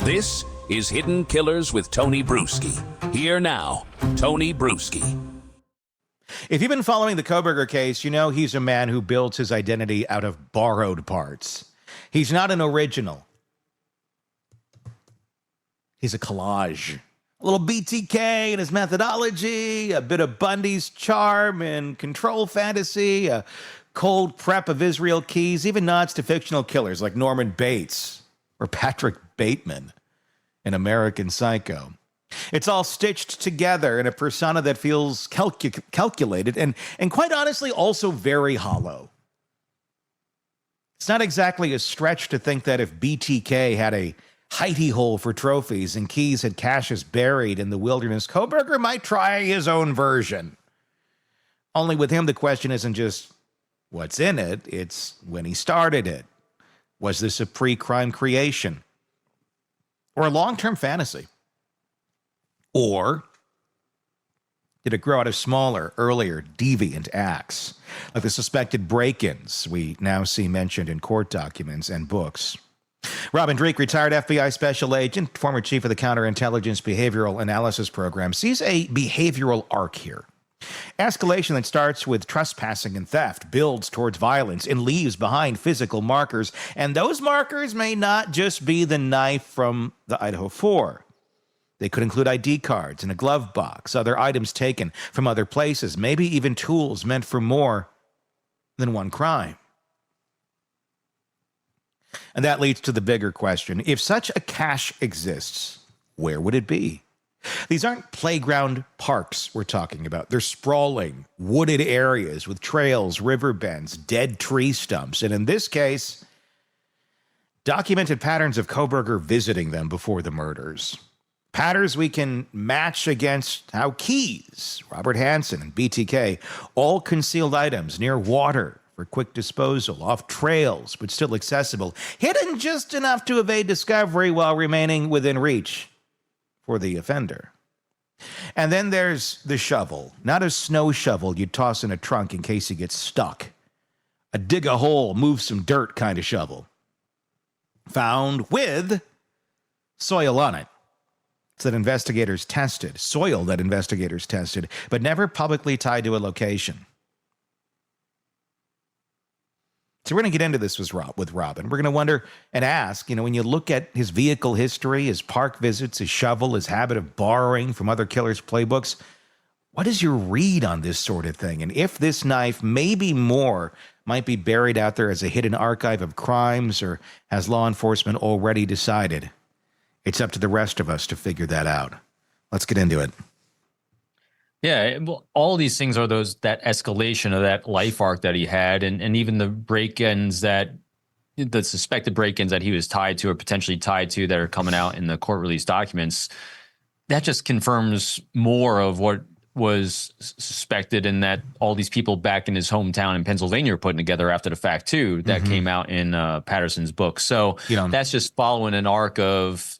This is Hidden Killers with Tony Bruschi. Here now, Tony Bruschi. If you've been following the Kohberger case, you know he's a man who builds his identity out of borrowed parts. He's not an original. He's a collage. A little BTK in his methodology, a bit of Bundy's charm and control fantasy, a cold prep of Israel Keys, even nods to fictional killers like Norman Bates or Patrick Bateman in American Psycho. It's all stitched together in a persona that feels calculated and quite honestly also very hollow. It's not exactly a stretch to think that if BTK had a hidey hole for trophies and Keys had caches buried in the wilderness, Kohberger might try his own version. Only with him, the question isn't just what's in it, it's when he started it. Was this a pre-crime creation? Or a long-term fantasy? Or did it grow out of smaller, earlier, deviant acts, like the suspected break-ins we now see mentioned in court documents and books? Robin Dreeke, retired FBI special agent, former chief of the Counterintelligence Behavioral Analysis Program, sees a behavioral arc here. Escalation that starts with trespassing and theft builds towards violence and leaves behind physical markers, and those markers may not just be the knife from the Idaho 4. They could include ID cards in a glove box, other items taken from other places, maybe even tools meant for more than one crime. And that leads to the bigger question. If such a cache exists, where would it be? These aren't playground parks we're talking about. They're sprawling, wooded areas with trails, river bends, dead tree stumps, and in this case, documented patterns of Kohberger visiting them before the murders. Patterns we can match against how Keys, Robert Hansen, and BTK all concealed items near water for quick disposal, off trails but still accessible, hidden just enough to evade discovery while remaining within reach for the offender. And then there's the shovel, not a snow shovel you'd toss in a trunk in case he gets stuck. A dig a hole, move some dirt kind of shovel. Found with soil on it. Soil that investigators tested, but never publicly tied to a location. So we're going to get into this with Robin. We're going to wonder and ask, when you look at his vehicle history, his park visits, his shovel, his habit of borrowing from other killers' playbooks, what is your read on this sort of thing? And if this knife, maybe more, might be buried out there as a hidden archive of crimes, or has law enforcement already decided? It's up to the rest of us to figure that out. Let's get into it. Yeah, well, all these things are that escalation of that life arc that he had, and even the break-ins the suspected break-ins that he was tied to or potentially tied to that are coming out in the court release documents. That just confirms more of what was suspected, and that all these people back in his hometown in Pennsylvania are putting together after the fact too. That came out in Patterson's book. So that's just following an arc of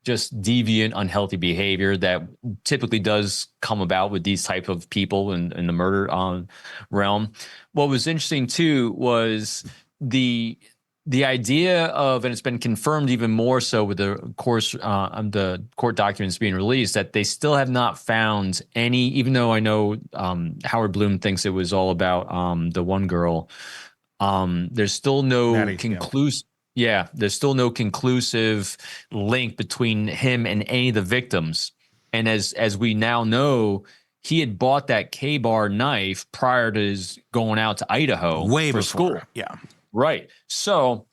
just deviant, unhealthy behavior that typically does come about with these type of people in the murder realm. What was interesting too was the idea of, and it's been confirmed even more so with the court documents being released, that they still have not found any, even though I know Howard Bloom thinks it was all about the one girl. There's still no conclusive. Yeah, there's still no conclusive link between him and any of the victims. And as we now know, he had bought that K-bar knife prior to his going out to Idaho way for before school. Yeah. Right. So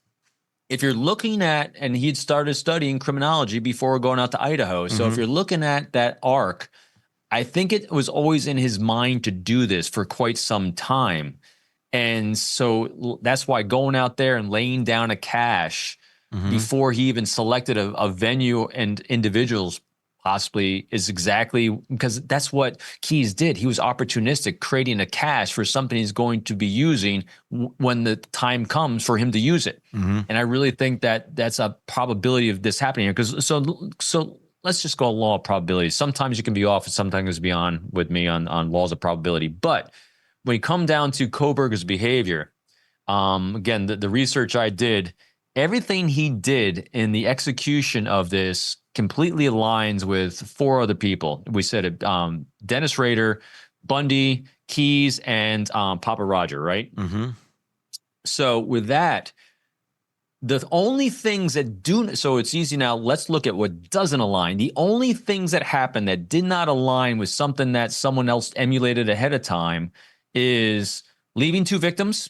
if you're looking at, and he'd started studying criminology before going out to Idaho. So if you're looking at that arc, I think it was always in his mind to do this for quite some time. And so that's why going out there and laying down a cache before he even selected a venue and individuals possibly is exactly because that's what Keys did. He was opportunistic, creating a cache for something he's going to be using when the time comes for him to use it. And I really think that that's a probability of this happening here. Because so let's just go law of probability. Sometimes you can be off and sometimes be on with me on laws of probability. But when you come down to Kohberger's behavior, again, the research I did, everything he did in the execution of this completely aligns with four other people. We said it, Dennis Rader, Bundy, Keyes, and Papa Roger, right? Mm-hmm. So with that, the only things that do, so it's easy now, let's look at what doesn't align. The only things that happen that did not align with something that someone else emulated ahead of time is leaving two victims,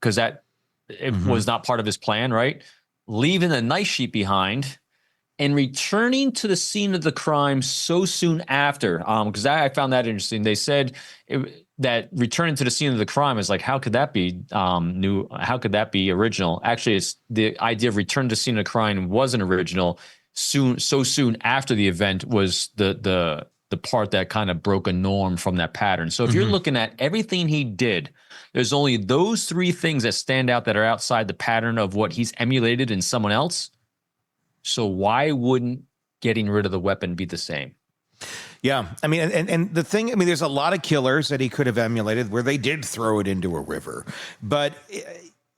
because that it was not part of his plan, right? Leaving a nice sheet behind and returning to the scene of the crime so soon after. Because I found that interesting. They said that returning to the scene of the crime is like, how could that be new? How could that be original? Actually, it's the idea of return to the scene of the crime wasn't original. So soon after the event was the part that kind of broke a norm from that pattern. So if you're looking at everything he did, there's only those three things that stand out that are outside the pattern of what he's emulated in someone else. So why wouldn't getting rid of the weapon be the same? Yeah, I mean, and the thing, I mean, there's a lot of killers that he could have emulated where they did throw it into a river, but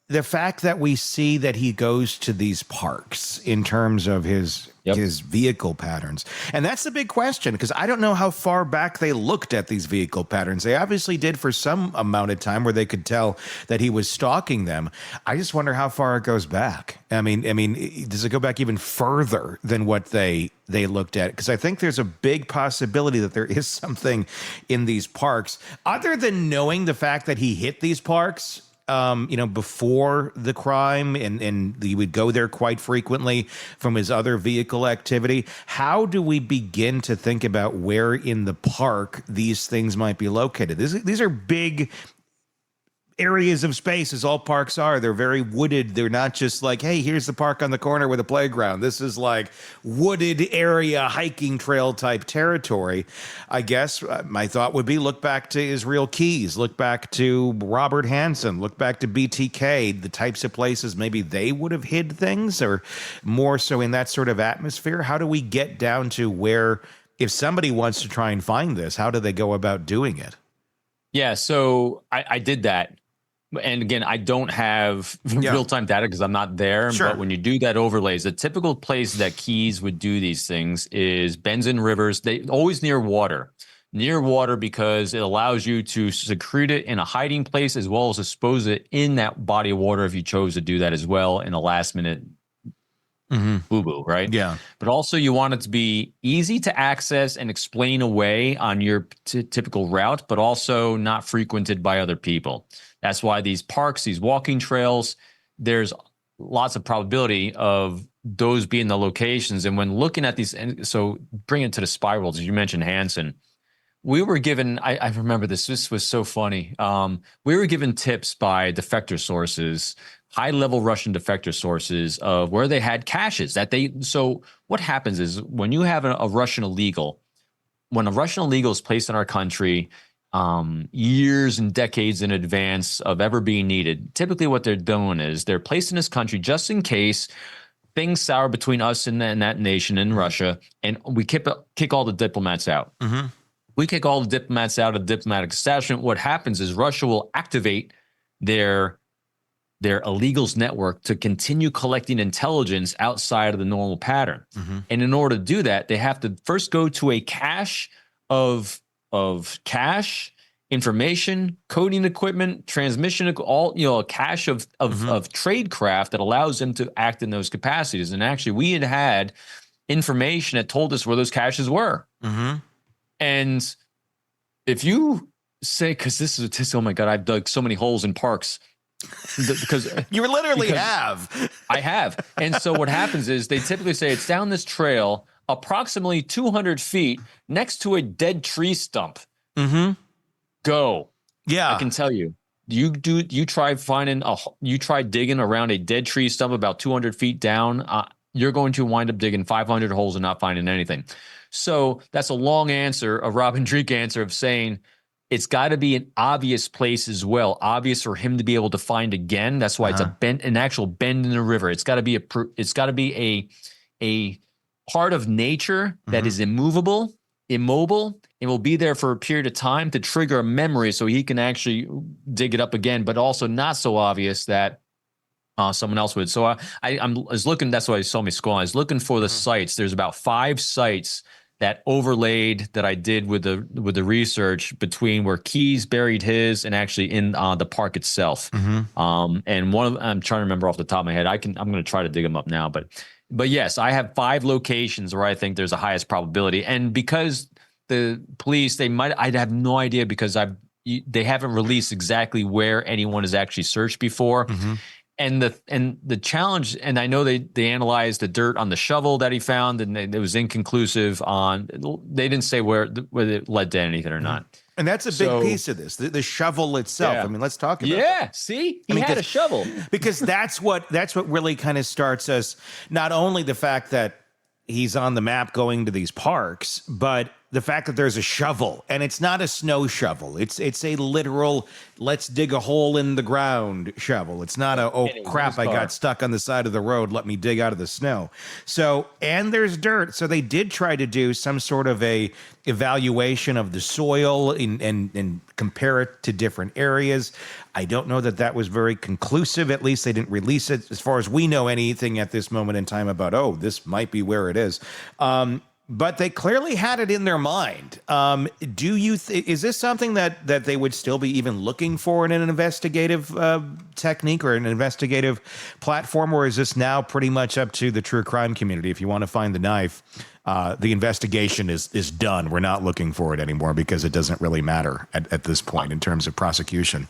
the fact that we see that he goes to these parks in terms of his vehicle patterns, and that's the big question, because I don't know how far back they looked at these vehicle patterns. They obviously did for some amount of time where they could tell that he was stalking them. I just wonder how far it goes back. I mean, does it go back even further than what they looked at? Because I think there's a big possibility that there is something in these parks other than knowing the fact that he hit these parks before the crime, and he would go there quite frequently from his other vehicle activity. How do we begin to think about where in the park these things might be located? These are big areas of space, as all parks are. They're very wooded. They're not just like, hey, here's the park on the corner with a playground. This is like wooded area, hiking trail type territory. I guess my thought would be look back to Israel Keyes, look back to Robert Hansen, look back to BTK, the types of places maybe they would have hid things, or more so in that sort of atmosphere. How do we get down to where, if somebody wants to try and find this, how do they go about doing it? Yeah, so I did that. And again, I don't have real-time data because I'm not there. Sure. But when you do that overlays, the typical place that Keyes would do these things is bends and rivers. They always near water because it allows you to secrete it in a hiding place as well as dispose it in that body of water if you chose to do that as well in a last-minute boo-boo, right? Yeah. But also you want it to be easy to access and explain away on your typical route, but also not frequented by other people. That's why these parks, these walking trails, there's lots of probability of those being the locations. And when looking at these, and so bring it to the spirals, as you mentioned Hansen, we were given, I remember this was so funny. We were given tips by defector sources, high-level Russian defector sources of where they had caches so what happens is when you have a Russian illegal, when a Russian illegal is placed in our country, years and decades in advance of ever being needed, typically what they're doing is they're placed in this country just in case things sour between us and that nation in Russia, and we kick all the diplomats out. We kick all the diplomats out of the diplomatic establishment. What happens is Russia will activate their illegals network to continue collecting intelligence outside of the normal pattern. And in order to do that, they have to first go to a cache of cache, information, coding equipment, transmission, a cache of trade craft that allows them to act in those capacities. And actually, we had information that told us where those caches were. And if you say, because this is, oh my God, I've dug so many holes in parks. Because you literally have. I have. And so what happens is they typically say it's down this trail approximately 200 feet next to a dead tree stump. Go. Yeah. I can tell you. You try digging around a dead tree stump about 200 feet down, you're going to wind up digging 500 holes and not finding anything. So that's a long answer, a Robin Dreeke answer of saying it's got to be an obvious place as well, obvious for him to be able to find again. That's why it's an actual bend in the river. It's got to be a part of nature that is immobile, and will be there for a period of time to trigger a memory so he can actually dig it up again, but also not so obvious that someone else would. So I was looking. That's why you saw me scrolling. I was looking for the sites. There's about 5 sites that overlaid that I did with the research between where Keys buried his and actually in the park itself. And one of I'm trying to remember off the top of my head. I'm going to try to dig them up now, but yes, I have 5 locations where I think there's the highest probability. And because the police, I'd have no idea because they haven't released exactly where anyone has actually searched before. And the challenge, and I know they analyzed the dirt on the shovel that he found, and it was inconclusive on. They didn't say whether it led to anything or not. And that's a big piece of this, the shovel itself. I mean, let's talk about that. See, he had a shovel. Because that's what really kind of starts us, not only the fact that he's on the map going to these parks, but the fact that there's a shovel, and it's not a snow shovel. It's a literal, let's dig a hole in the ground shovel. It's not crap, I got stuck on the side of the road, let me dig out of the snow. So, and there's dirt. So they did try to do some sort of a evaluation of the soil and compare it to different areas. I don't know that was very conclusive. At least they didn't release it, as far as we know, anything at this moment in time about, this might be where it is. But they clearly had it in their mind. Is this something that they would still be even looking for in an investigative technique or an investigative platform, or is this now pretty much up to the true crime community? If you want to find the knife, the investigation is done. We're not looking for it anymore because it doesn't really matter at this point in terms of prosecution.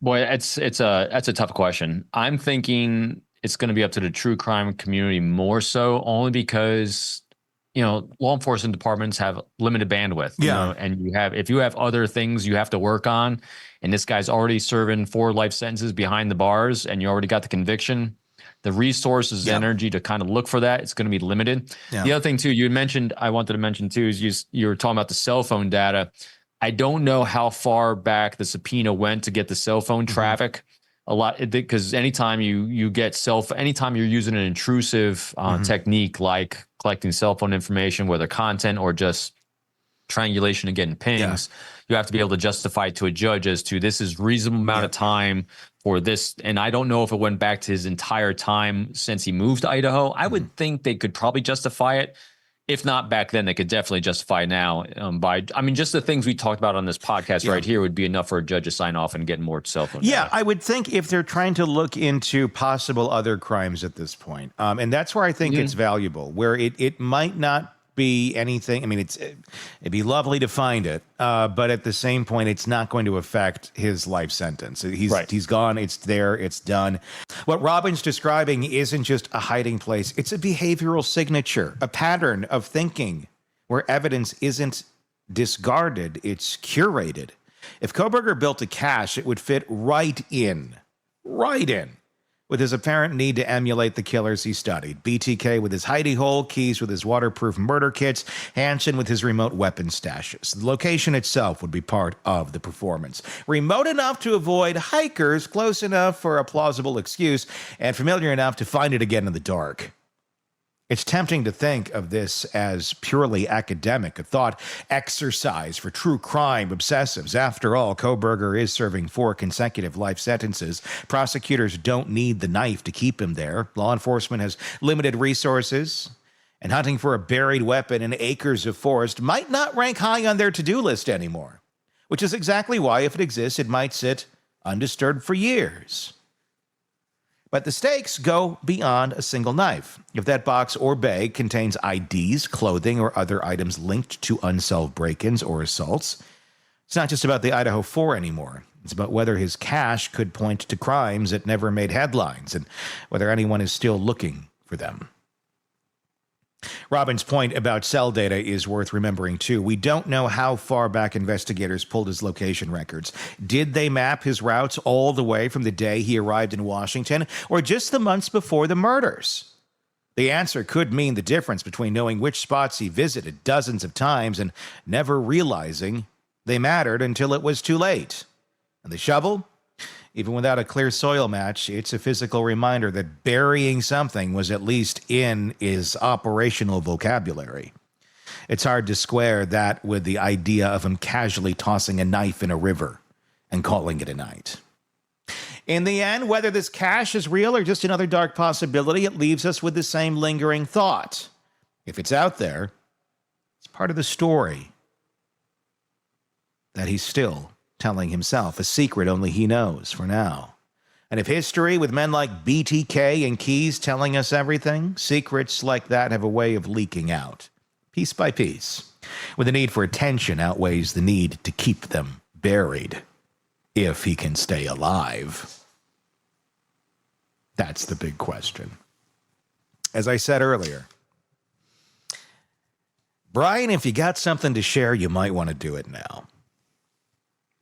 Boy, that's a tough question. I'm thinking it's going to be up to the true crime community more so, only because law enforcement departments have limited bandwidth. And if you have other things you have to work on, and this guy's already serving 4 life sentences behind the bars, and you already got the conviction, the resources, energy to kind of look for that, it's going to be limited. The other thing too, I wanted to mention too, is you were talking about the cell phone data. I don't know how far back the subpoena went to get the cell phone traffic. A lot, because anytime anytime you're using an intrusive technique like collecting cell phone information, whether content or just triangulation and getting pings, you have to be able to justify to a judge as to this is reasonable amount of time for this. And I don't know if it went back to his entire time since he moved to Idaho. I would think they could probably justify it. If not back then, they could definitely justify now. Just the things we talked about on this podcast right here would be enough for a judge to sign off and get more cell phone data. I would think if they're trying to look into possible other crimes at this point. And that's where I think it's valuable, where it might not be anything. I mean, it'd be lovely to find it, but at the same point, it's not going to affect his life sentence. He's gone. It's there. It's done. What Robin's describing isn't just a hiding place. It's a behavioral signature, a pattern of thinking where evidence isn't discarded. It's curated. If Kohberger built a cache, it would fit right in with his apparent need to emulate the killers he studied. BTK with his hidey hole, Keys with his waterproof murder kits, Hansen with his remote weapon stashes. The location itself would be part of the performance. Remote enough to avoid hikers, close enough for a plausible excuse, and familiar enough to find it again in the dark. It's tempting to think of this as purely academic, a thought exercise for true crime obsessives. After all, Kohberger is serving 4 consecutive life sentences. Prosecutors don't need the knife to keep him there. Law enforcement has limited resources, and hunting for a buried weapon in acres of forest might not rank high on their to-do list anymore, which is exactly why, if it exists, it might sit undisturbed for years. But the stakes go beyond a single knife. If that box or bag contains IDs, clothing, or other items linked to unsolved break-ins or assaults, it's not just about the Idaho 4 anymore. It's about whether his cache could point to crimes that never made headlines and whether anyone is still looking for them. Robin's point about cell data is worth remembering, too. We don't know how far back investigators pulled his location records. Did they map his routes all the way from the day he arrived in Washington, or just the months before the murders? The answer could mean the difference between knowing which spots he visited dozens of times and never realizing they mattered until it was too late. And the shovel? Even without a clear soil match, it's a physical reminder that burying something was at least in his operational vocabulary. It's hard to square that with the idea of him casually tossing a knife in a river and calling it a night. In the end, whether this cache is real or just another dark possibility, it leaves us with the same lingering thought. If it's out there, it's part of the story that he's still telling himself, a secret only he knows for now. And if history, with men like BTK and Keyes telling us everything, secrets like that have a way of leaking out, piece by piece, when the need for attention outweighs the need to keep them buried, if he can stay alive. That's the big question. As I said earlier, Bryan, if you got something to share, you might want to do it now,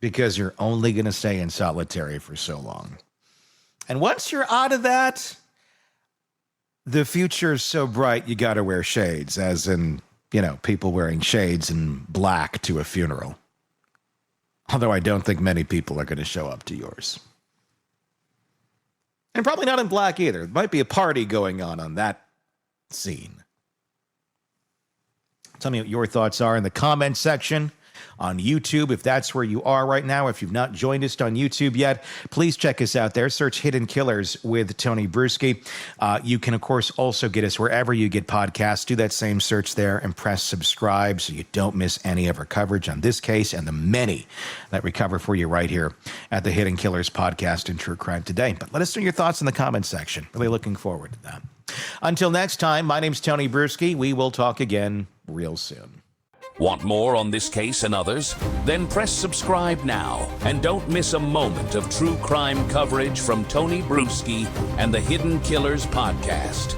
because you're only going to stay in solitary for so long. And once you're out of that, the future's so bright you got to wear shades, as in, people wearing shades and black to a funeral. Although I don't think many people are going to show up to yours. And probably not in black either. There might be a party going on that scene. Tell me what your thoughts are in the comment section on YouTube, if that's where you are right now. If you've not joined us on YouTube yet, please check us out there. Search Hidden Killers with Tony Bruschi. You can, of course, also get us wherever you get podcasts. Do that same search there and press subscribe so you don't miss any of our coverage on this case and the many that we cover for you right here at the Hidden Killers podcast and True Crime Today. But let us know your thoughts in the comment section. Really looking forward to that. Until next time, my name's Tony Bruschi. We will talk again real soon. Want more on this case and others? Then press subscribe now and don't miss a moment of true crime coverage from Tony Bruschi and the Hidden Killers podcast.